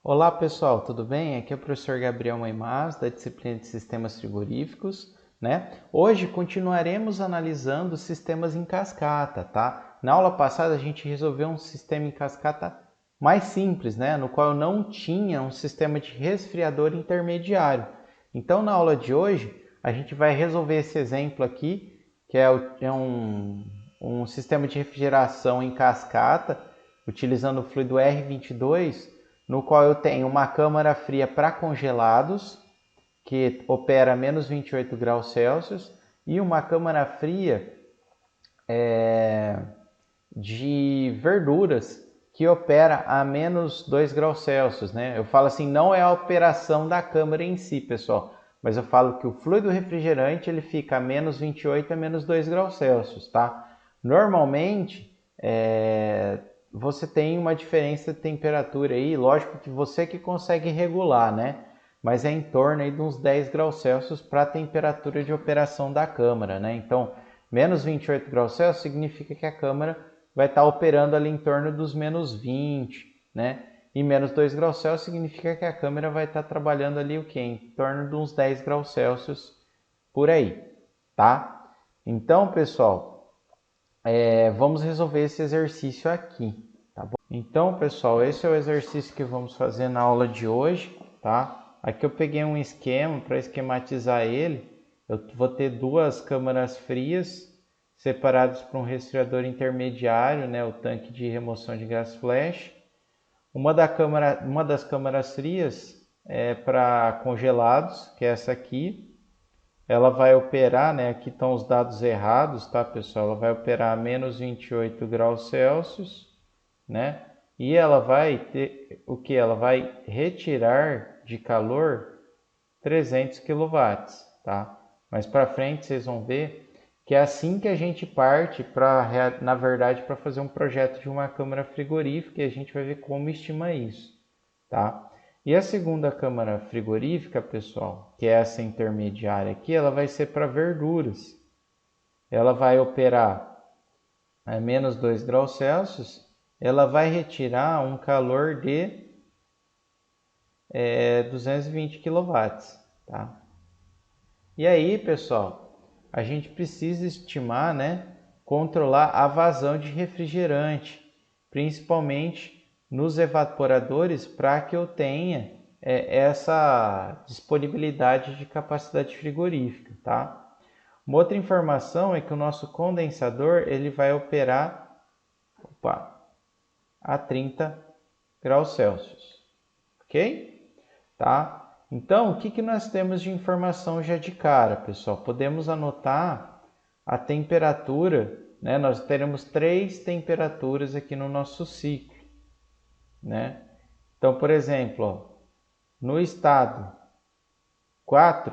Olá pessoal, tudo bem? Aqui é o professor Gabriel Moimaz, da disciplina de Sistemas Frigoríficos, né? Hoje continuaremos analisando sistemas em cascata, tá? Na aula passada a gente resolveu um sistema em cascata mais simples, né? No qual não tinha um sistema de resfriador intermediário. Então na aula de hoje a gente vai resolver esse exemplo aqui, que é um sistema de refrigeração em cascata, utilizando o fluido R22, no qual eu tenho uma câmara fria para congelados, que opera a menos 28 graus Celsius, e uma câmara fria de verduras, que opera a menos 2 graus Celsius. Né? Eu falo assim, não é a operação da câmara em si, pessoal, mas eu falo que o fluido refrigerante ele fica a menos 28 a menos 2 graus Celsius. Tá? Normalmente, você tem uma diferença de temperatura aí, lógico que você que consegue regular, né? Mas é em torno aí de uns 10 graus Celsius para a temperatura de operação da câmara, né? Então, menos 28 graus Celsius significa que a câmara vai estar operando ali em torno dos menos 20, né? E menos 2 graus Celsius significa que a câmera vai estar trabalhando ali o quê? Em torno de uns 10 graus Celsius por aí, tá? Então, pessoal, vamos resolver esse exercício aqui, tá bom? Então, pessoal, esse é o exercício que vamos fazer na aula de hoje, tá? Aqui eu peguei um esquema para esquematizar ele. Eu vou ter duas câmaras frias separadas por um resfriador intermediário, né, o tanque de remoção de gás flash. Uma das câmaras frias é para congelados, que é essa aqui. Ela vai operar, né, aqui estão os dados errados, tá, pessoal? Ela vai operar a menos 28 graus Celsius, né? E ela vai ter o que? Ela vai retirar de calor 300 quilowatts, tá? Mas para frente vocês vão ver que é assim que a gente parte para, na verdade, para fazer um projeto de uma câmara frigorífica, e a gente vai ver como estimar isso, tá? E a segunda câmara frigorífica, pessoal, que é essa intermediária aqui, ela vai ser para verduras. Ela vai operar a menos 2 graus Celsius, ela vai retirar um calor de 220 quilowatts, tá? E aí, pessoal, a gente precisa estimar, né, controlar a vazão de refrigerante, principalmente nos evaporadores, para que eu tenha essa disponibilidade de capacidade frigorífica, tá? Uma outra informação é que o nosso condensador ele vai operar a 30 graus Celsius, ok? Tá? Então, o que nós temos de informação já de cara, pessoal? Podemos anotar a temperatura, né? Nós teremos 3 temperaturas aqui no nosso ciclo, né? Então, por exemplo, ó, no estado 4,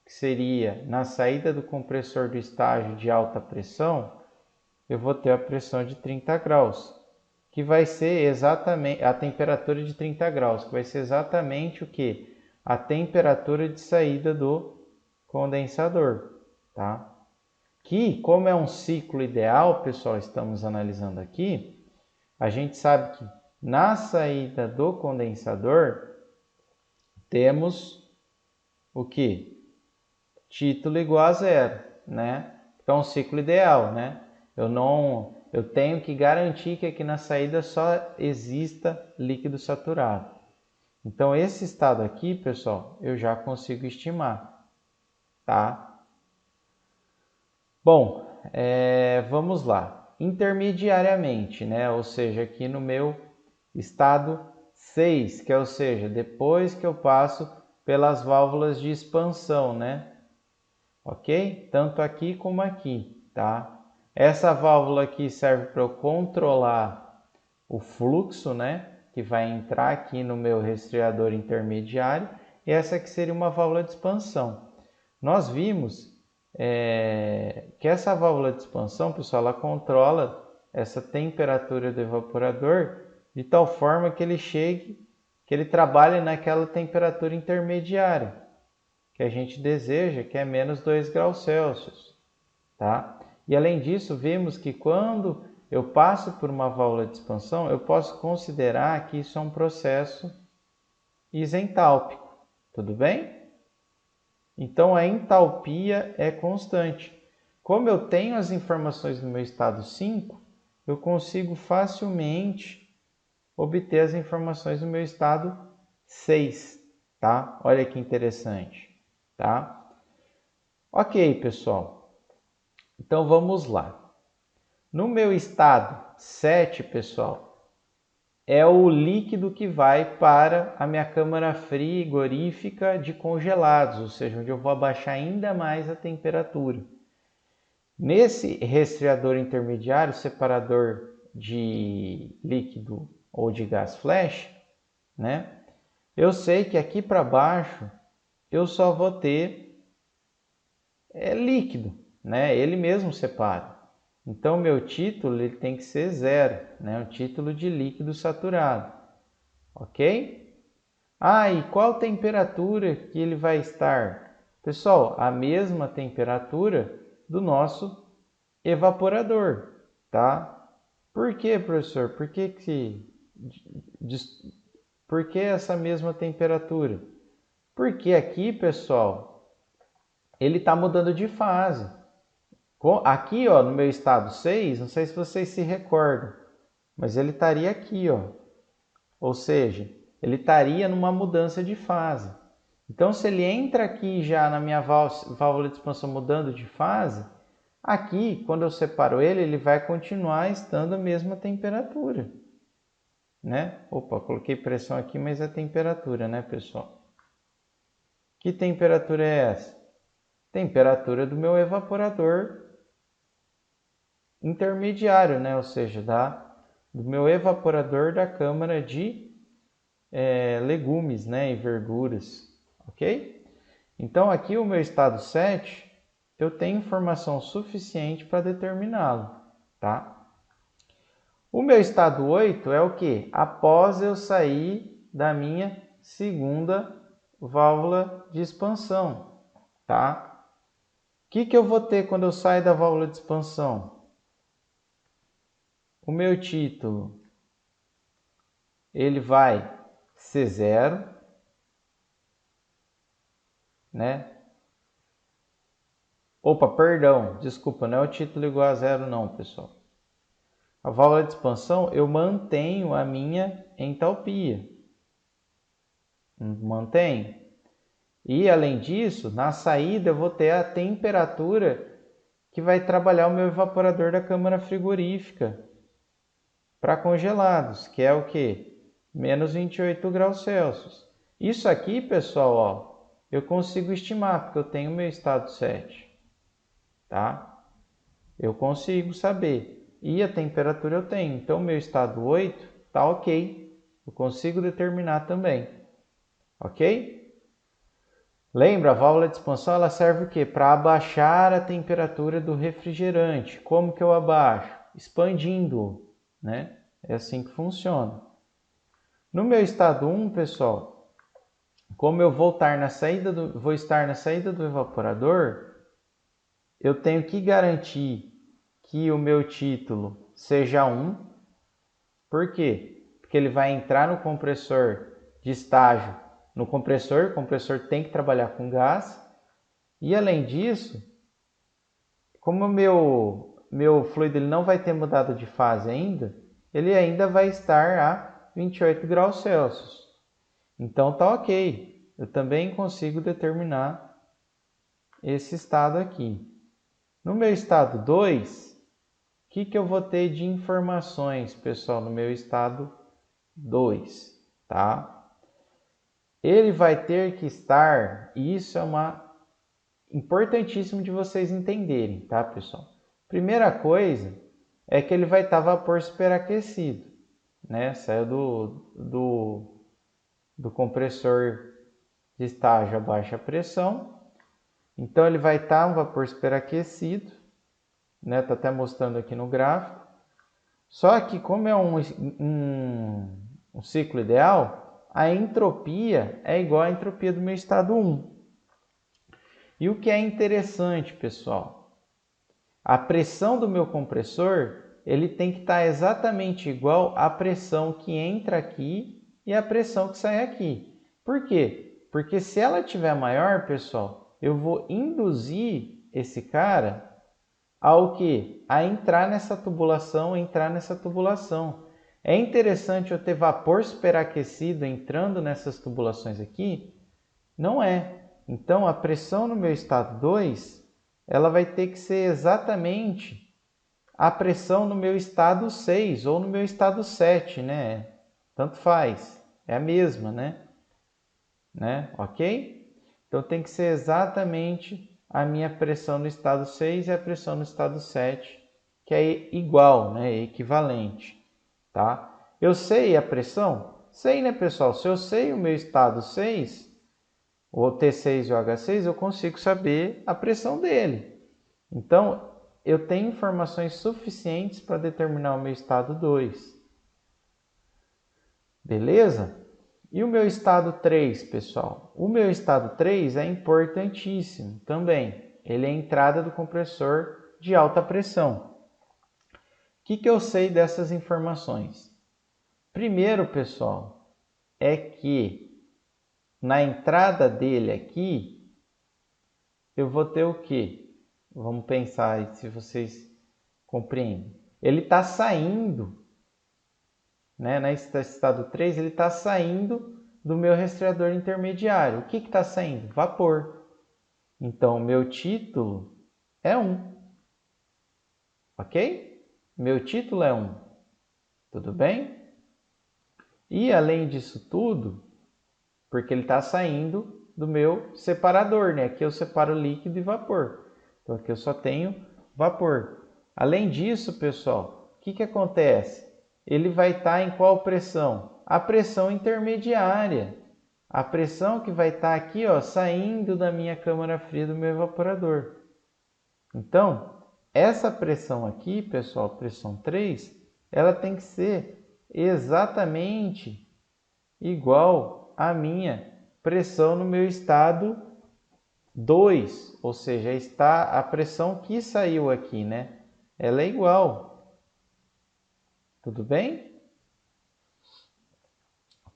que seria na saída do compressor do estágio de alta pressão, eu vou ter a pressão de 30 graus, que vai ser exatamente a temperatura de 30 graus, que vai ser exatamente o que? A temperatura de saída do condensador, tá? Que, como é um ciclo ideal, pessoal, estamos analisando aqui, a gente sabe que na saída do condensador temos o que? Título igual a zero, né? Então, um ciclo ideal, né? Eu tenho que garantir que aqui na saída só exista líquido saturado. Então, esse estado aqui, pessoal, eu já consigo estimar, tá? Bom, vamos lá. Intermediariamente, né? Ou seja, aqui no meu estado 6, que é, ou seja, depois que eu passo pelas válvulas de expansão, né? Ok? Tanto aqui como aqui, tá? Essa válvula aqui serve para eu controlar o fluxo, né? Que vai entrar aqui no meu resfriador intermediário. E essa aqui seria uma válvula de expansão. Nós vimos que essa válvula de expansão, pessoal, ela controla essa temperatura do evaporador de tal forma que ele trabalhe naquela temperatura intermediária que a gente deseja, que é menos 2 graus Celsius, tá? E além disso, vimos que quando eu passo por uma válvula de expansão, eu posso considerar que isso é um processo isentálpico, tudo bem? Então, a entalpia é constante. Como eu tenho as informações no meu estado 5, eu consigo facilmente obter as informações no meu estado 6, tá? Olha que interessante, tá? Ok, pessoal. Então, vamos lá. No meu estado 7, pessoal, é o líquido que vai para a minha câmara frigorífica de congelados, ou seja, onde eu vou abaixar ainda mais a temperatura. Nesse resfriador intermediário, separador de líquido ou de gás flash, né? Eu sei que aqui para baixo eu só vou ter líquido, né? Ele mesmo separa. Então, meu título ele tem que ser 0, né? Um título de líquido saturado, ok? E qual temperatura que ele vai estar? Pessoal, a mesma temperatura do nosso evaporador, tá? Por que, professor? Por que essa mesma temperatura? Porque aqui, pessoal, ele está mudando de fase. Aqui, ó, no meu estado 6, não sei se vocês se recordam, mas ele estaria aqui, ó. Ou seja, ele estaria numa mudança de fase. Então, se ele entra aqui já na minha válvula de expansão mudando de fase, aqui, quando eu separo ele, ele vai continuar estando a mesma temperatura, né? Opa, coloquei pressão aqui, mas é temperatura, né, pessoal? Que temperatura é essa? Temperatura do meu evaporador intermediário, né? Ou seja, do meu evaporador da câmara de legumes, né? E verduras, ok? Então, aqui o meu estado 7, eu tenho informação suficiente para determiná-lo, tá? O meu estado 8 é o que? Após eu sair da minha segunda válvula de expansão, tá? O que eu vou ter quando eu saio da válvula de expansão? O meu título, ele vai ser 0, né? Opa, perdão, desculpa, não é o título igual a 0 não, pessoal. A válvula de expansão, eu mantenho a minha entalpia. Mantenho. E, além disso, na saída eu vou ter a temperatura que vai trabalhar o meu evaporador da câmara frigorífica para congelados, que é o quê? Menos 28 graus Celsius. Isso aqui, pessoal, ó, eu consigo estimar, porque eu tenho o meu estado 7. Tá? Eu consigo saber. E a temperatura eu tenho. Então, meu estado 8 está ok. Eu consigo determinar também. Ok? Lembra, a válvula de expansão ela serve o quê? Para abaixar a temperatura do refrigerante. Como que eu abaixo? Expandindo, né? É assim que funciona. No meu estado 1, pessoal, como eu vou estar na saída do evaporador, eu tenho que garantir que o meu título seja 1. Por quê? Porque ele vai entrar no compressor de estágio. No compressor, o compressor tem que trabalhar com gás. E além disso, como o meu fluido ele não vai ter mudado de fase ainda, ele ainda vai estar a 28 graus Celsius. Então tá ok. Eu também consigo determinar esse estado aqui. No meu estado 2, o que eu vou ter de informações, pessoal, no meu estado 2, tá? Ele vai ter que estar, e isso é importantíssimo de vocês entenderem, tá, pessoal? Primeira coisa é que ele vai estar vapor superaquecido, né? Saiu do compressor de estágio a baixa pressão, então ele vai estar um vapor superaquecido, né? Tá até mostrando aqui no gráfico. Só que como é um ciclo ideal, a entropia é igual à entropia do meu estado 1. E o que é interessante, pessoal, a pressão do meu compressor ele tem que estar exatamente igual à pressão que entra aqui e à pressão que sai aqui. Por quê? Porque se ela tiver maior, pessoal, eu vou induzir esse cara ao quê? A entrar nessa tubulação, É interessante eu ter vapor superaquecido entrando nessas tubulações aqui? Não é. Então, a pressão no meu estado 2, ela vai ter que ser exatamente a pressão no meu estado 6 ou no meu estado 7, né? Tanto faz. É a mesma, né? Ok? Então, tem que ser exatamente a minha pressão no estado 6 e a pressão no estado 7, que é igual, né? É equivalente, tá? Eu sei a pressão? Sei, né, pessoal? Se eu sei o meu estado 6, o T6 e o H6, eu consigo saber a pressão dele. Então, eu tenho informações suficientes para determinar o meu estado 2. Beleza? E o meu estado 3, pessoal? O meu estado 3 é importantíssimo também. Ele é a entrada do compressor de alta pressão. O que eu sei dessas informações? Primeiro, pessoal, é que na entrada dele aqui, eu vou ter o quê? Vamos pensar aí se vocês compreendem. Ele está saindo, né? Nesse estado 3, ele está saindo do meu resfriador intermediário. O que está saindo? Vapor. Então, o meu título é 1. Ok? Meu título é 1. Tudo bem? E além disso tudo, porque ele está saindo do meu separador, né? Aqui eu separo líquido e vapor. Então aqui eu só tenho vapor. Além disso, pessoal, o que acontece? Ele vai estar em qual pressão? A pressão intermediária. A pressão que vai estar aqui, ó, saindo da minha câmara fria do meu evaporador. Então, essa pressão aqui, pessoal, pressão 3, ela tem que ser exatamente igual à minha pressão no meu estado 2, ou seja, está a pressão que saiu aqui, né? Ela é igual. Tudo bem?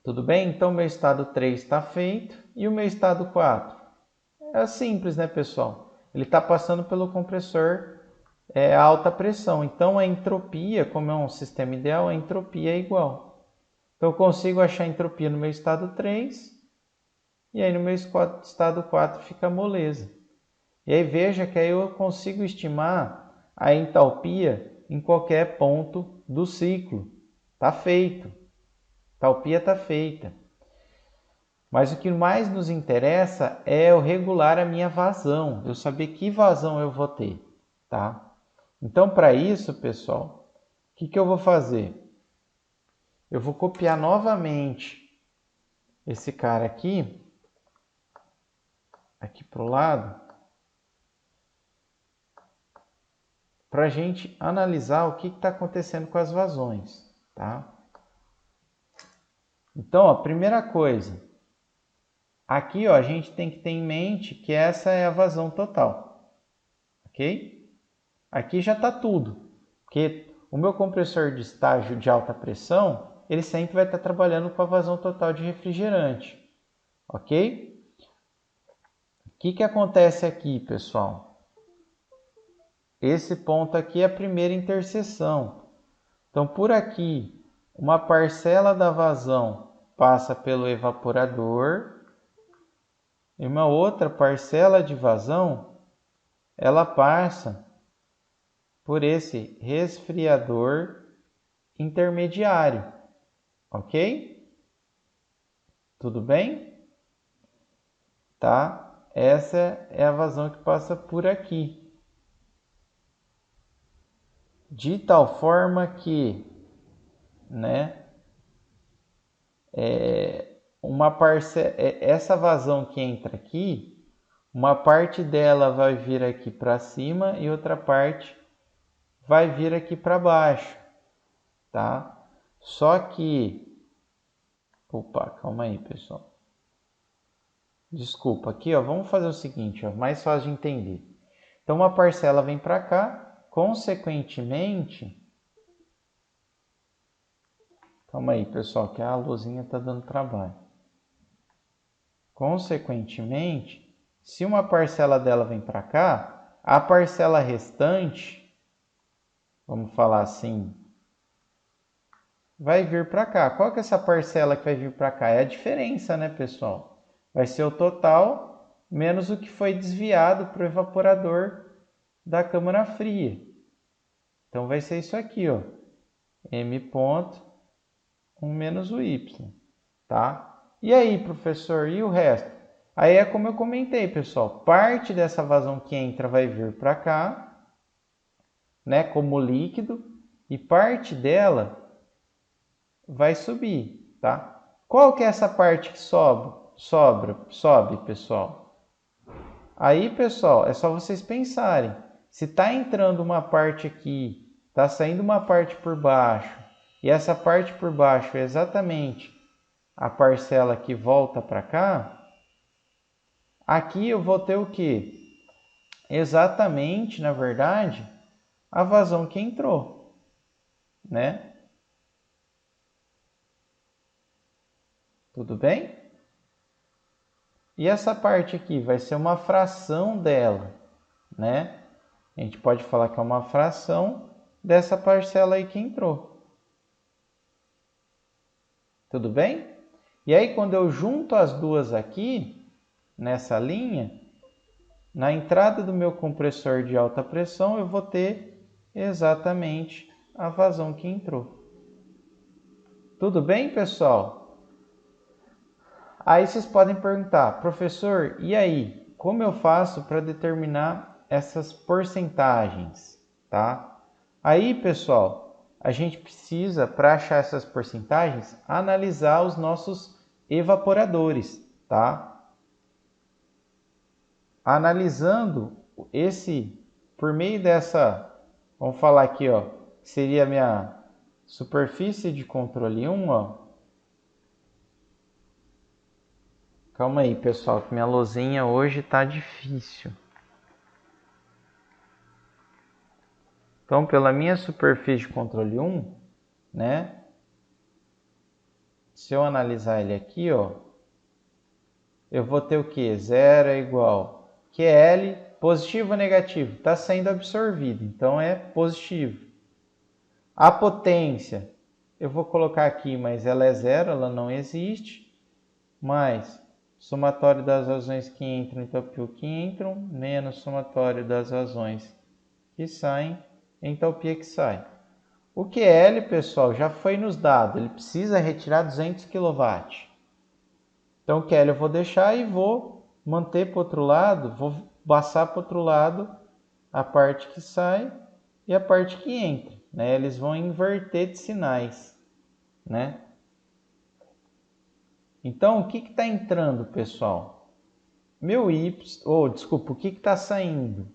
Tudo bem? Então, meu estado 3 está feito. E o meu estado 4? É simples, né, pessoal? Ele está passando pelo compressor a alta pressão. Então, a entropia, como é um sistema ideal, a entropia é igual. Então, eu consigo achar a entropia no meu estado 3. E aí no meu estado 4 fica a moleza. E aí veja que aí eu consigo estimar a entalpia em qualquer ponto do ciclo. Está feito. A entalpia está feita. Mas o que mais nos interessa é eu regular a minha vazão. Eu saber que vazão eu vou ter. Tá? Então, para isso, pessoal, o que eu vou fazer? Eu vou copiar novamente esse cara aqui para o lado, para a gente analisar o que está acontecendo com as vazões, tá? Então, a primeira coisa, aqui ó, a gente tem que ter em mente que essa é a vazão total, ok? Aqui já está tudo, porque o meu compressor de estágio de alta pressão, ele sempre vai estar trabalhando com a vazão total de refrigerante, ok? O que acontece aqui, pessoal? Esse ponto aqui é a primeira interseção. Então, por aqui, uma parcela da vazão passa pelo evaporador e uma outra parcela de vazão ela passa por esse resfriador intermediário, ok? Tudo bem? Tá? Essa é a vazão que passa por aqui. De tal forma que, né, essa vazão que entra aqui, uma parte dela vai vir aqui para cima e outra parte vai vir aqui para baixo, tá? Só que, opa, calma aí, pessoal. Desculpa, aqui, ó, vamos fazer o seguinte, ó, mais fácil de entender. Então, uma parcela vem para cá, consequentemente, calma aí, pessoal, que a luzinha tá dando trabalho. Consequentemente, se uma parcela dela vem para cá, a parcela restante, vamos falar assim, vai vir para cá. Qual que é essa parcela que vai vir para cá? É a diferença, né, pessoal? Vai ser o total menos o que foi desviado para o evaporador da câmara fria. Então, vai ser isso aqui, ó. M ponto 1 menos o Y, tá? E aí, professor, e o resto? Aí é como eu comentei, pessoal. Parte dessa vazão que entra vai vir para cá, né, como líquido, e parte dela vai subir, tá? Qual que é essa parte que sobe, pessoal? Aí, pessoal, é só vocês pensarem. Se está entrando uma parte aqui, está saindo uma parte por baixo, e essa parte por baixo é exatamente a parcela que volta para cá, aqui eu vou ter o quê? Exatamente, na verdade, a vazão que entrou, né? Tudo bem? E essa parte aqui vai ser uma fração dela, né? A gente pode falar que é uma fração dessa parcela aí que entrou. Tudo bem? E aí, quando eu junto as duas aqui, nessa linha, na entrada do meu compressor de alta pressão, eu vou ter exatamente a vazão que entrou. Tudo bem, pessoal? Aí vocês podem perguntar, professor, e aí? Como eu faço para determinar essas porcentagens, tá? Aí, pessoal, a gente precisa, para achar essas porcentagens, analisar os nossos evaporadores, tá? Analisando por meio dessa, vamos falar aqui, ó, seria a minha superfície de controle 1, ó. Calma aí, pessoal, que minha luzinha hoje tá difícil. Então, pela minha superfície de controle 1, né? Se eu analisar ele aqui, ó, eu vou ter o que? 0 é igual QL, positivo ou negativo? Está sendo absorvido, então é positivo. A potência, eu vou colocar aqui, mas ela é zero, ela não existe. Mais somatório das vazões que entram, entropia o que entram, menos somatório das vazões que saem, entropia que sai. O QL, pessoal, já foi nos dado, ele precisa retirar 200 kW. Então, o QL eu vou deixar e vou manter para o outro lado, vou passar para o outro lado a parte que sai e a parte que entra, né? Eles vão inverter de sinais, né? Então, o que está entrando, pessoal? Meu Y, desculpa, o que está saindo?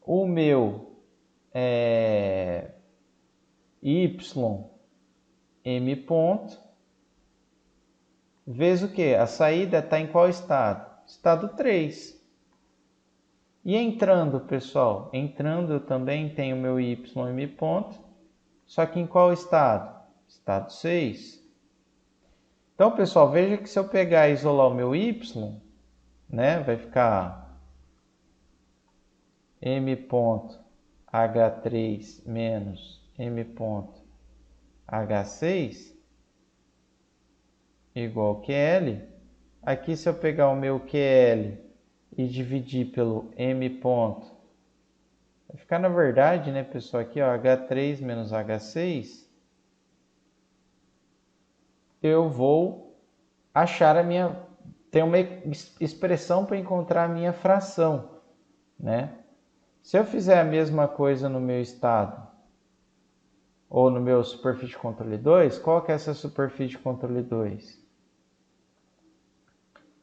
O meu Y M ponto, vezes o que? A saída está em qual estado? Estado 3. E entrando, pessoal? Entrando eu também tenho meu Y M ponto, só que em qual estado? Estado 6. Então, pessoal, veja que se eu pegar e isolar o meu Y, né, vai ficar M ponto H3 menos M ponto H6 igual QL. Aqui, se eu pegar o meu QL e dividir pelo M ponto, vai ficar, na verdade, né, pessoal, aqui, ó, H3 menos H6, eu vou achar tem uma expressão para encontrar a minha fração, né? Se eu fizer a mesma coisa no meu estado, ou no meu superfície de controle 2, qual que é essa superfície de controle 2?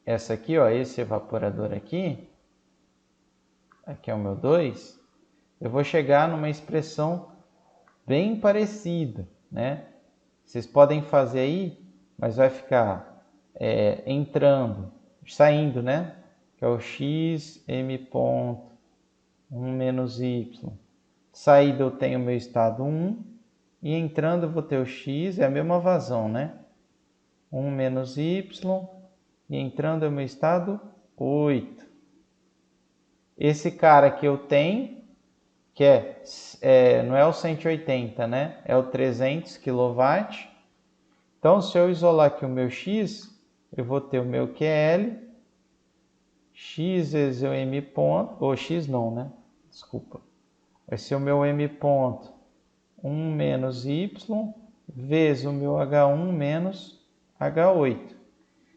Essa aqui, ó, esse evaporador aqui é o meu 2, eu vou chegar numa expressão bem parecida, né? Vocês podem fazer aí, mas vai ficar saindo, né? Que é o x m ponto 1 menos y. Saída eu tenho o meu estado 1 e entrando eu vou ter o x, é a mesma vazão, né? 1 menos y, e entrando é o meu estado 8. Esse cara que eu tenho, que não é o 180, né? É o 300 kW. Então, se eu isolar aqui o meu x, eu vou ter o meu QL, x vezes o m ponto, ou x não, né? Desculpa. Vai ser o meu m ponto 1 menos y vezes o meu H1 menos H8.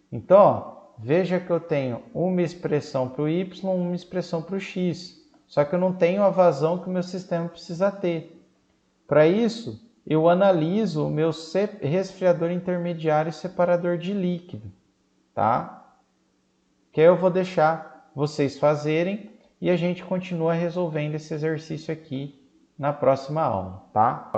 Então, ó, veja que eu tenho uma expressão para o y, uma expressão para o x. Só que eu não tenho a vazão que o meu sistema precisa ter. Para isso, eu analiso o meu resfriador intermediário e separador de líquido, tá? Que aí eu vou deixar vocês fazerem e a gente continua resolvendo esse exercício aqui na próxima aula, tá?